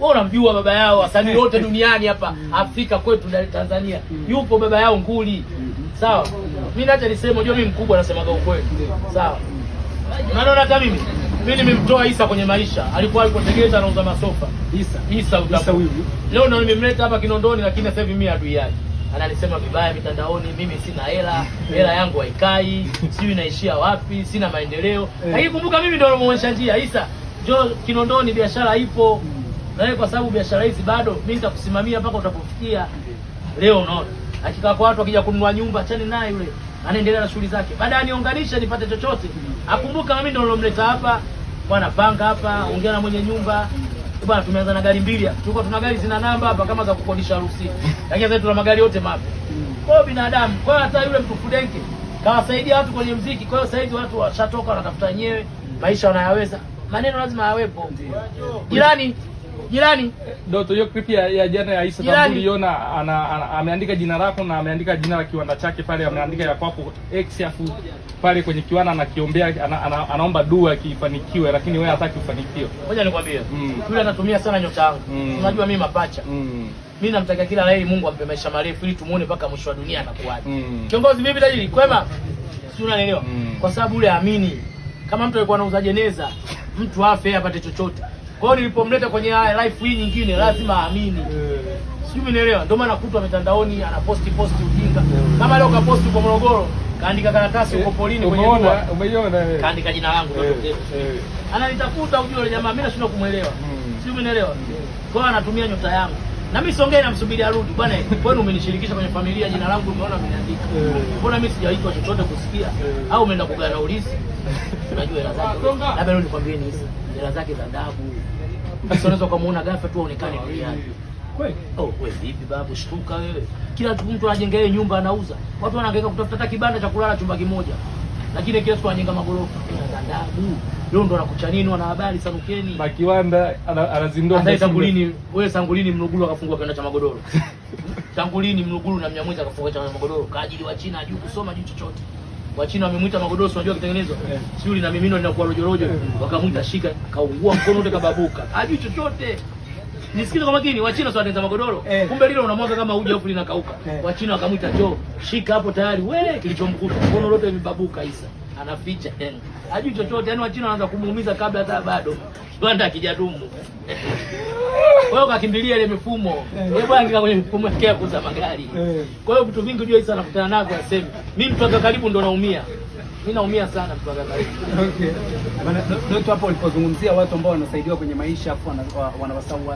Wewe unamjua baba yao wasanii wote duniani hapa Afrika kwetu Tanzania. Yupo baba yao nguli. Sawa? Mimi naacha niseme, unajua mimi mkubwa nasemaga ukweli. Sawa? Unaona hata mimi nimemtoa Isa kwenye maisha. Alikuwa yuko Tegeta anauza masofa. Isa huyu. Leo ndo nimemleta hapa Kinondoni, lakini sasa hivi mimi adui yake. Ananisema vibaya mitandaoni, mimi sina hela yangu haikai, sijui inaishia wapi, sina maendeleo. Lakini kumbuka mimi ndo nimeonyesha njia. Isa, njoo Kinondoni, biashara ipo. Na wewe kwa sababu biashara hizi bado mimi nitakusimamia mpaka utapofikia. Leo unaona. Hakika kwa watu wakija kununua nyumba, achane naye yule. Anaendelea na shughuli zake. Baada niunganisha nipate chochote. Akumbuka mimi ndo nilomleta hapa. Bwana panga hapa, ongea na mwenye nyumba. Bwana tumeanza na gari mbili. Tulikuwa tuna gari zina namba hapa kama za kukodisha harusi. Lakini sasa tuna magari yote mapya. Kwa hiyo binadamu, kwa hiyo hata yule mtu Fudenke kawasaidia watu kwenye muziki. Kwa hiyo sasa hivi watu washatoka wanatafuta wenyewe, maisha wanayaweza. Maneno lazima yawepo. Jirani Doto, hiyo clip ya jana ya Isa Tambuliona ameandika jina lako na ameandika jina la kiwanda chake pale, ameandika ya kwako X afu pale kwenye kiwanda anakiombea, anaomba dua kifanikiwe, lakini wewe hataki ufanikiwe. Ngoja nikwambie. Yule anatumia sana nyota yangu. Unajua mimi mapacha. Mimi namtakia kila laheri, Mungu ampe maisha marefu ili tumuone mpaka mwisho wa dunia anakuaje. Kiongozi vipi tajiri? Kwema? Si unanielewa? Kwa sababu yule amini. Kama mtu alikuwa anauza jeneza, mtu afe apate chochote. Kwa hiyo nilipomleta kwenye life hii nyingine lazima aamini. Sijui unielewa. Ndio maana kutwa mitandaoni anaposti ujinga. Kama leo kaposti uko Morogoro, kaandika karatasi uko polini kwenye dua. Umeiona? Kaandika jina langu ndio. Ananitafuta ujue yule jamaa, mimi nashindwa kumuelewa. Sijui unielewa. Kwa hiyo anatumia nyota yangu. Na mimi siongee na msubiri arudi. Bwana, kwani umenishirikisha kwenye familia, jina langu umeona ameniandika. Mbona mimi sijaitwa chochote kusikia? Au umeenda kugana ulisi? Unajua hela zake. Labda leo nikwambie ni hizi. Hela zake za adabu. Sasa unaweza kumuona ghafla tu aonekane duniani. Kweli? Oh, wewe vipi babu, shtuka wewe. Kila mtu anajenga yeye nyumba anauza. Watu wanahangaika kutafuta hata kibanda cha kulala chumba kimoja. Lakini kila siku anajenga magorofa. Hela za adabu. Leo ndo anakucha nini wana habari sanukeni. Na kiwanda anazindua. Sasa Sangulini, wewe Sangulini Mluguru akafungua kiwanda cha magodoro. Sangulini Mluguru na Mnyamwezi akafungua cha magodoro. Kaajili wa China hajui kusoma juu chochote. Wachina wamemuita magodoro, unajua kitengenezwa. Sio na mimino linakuwa rojorojo. Wakamuita shika, kaungua mkono wote kababuka. Hajui chochote. Nisikize kwa makini, Wachina sio wanatengeneza magodoro. Kumbe lile unamwaga kama uji afu linakauka. Wachina wakamuita njoo, shika hapo tayari. Wewe kilichomkuta mkono wote umebabuka Isa. Anaficha tena. Hajui chochote, yani Wachina wanaanza kumuumiza kabla hata bado. Kiwanda hakijadumu. Kwa hiyo kakimbilia ile mifumo. Yeye bwana angika kwenye mifumo yake ya kuuza magari. Kwa hiyo vitu vingi unajua Isa anakutana navyo aseme. Mimi mtu wa karibu ndo naumia. Mimi naumia sana mtu wa karibu. Okay. Bana, ndio hapo ulipozungumzia watu ambao wanasaidiwa kwenye maisha afu wanawasahau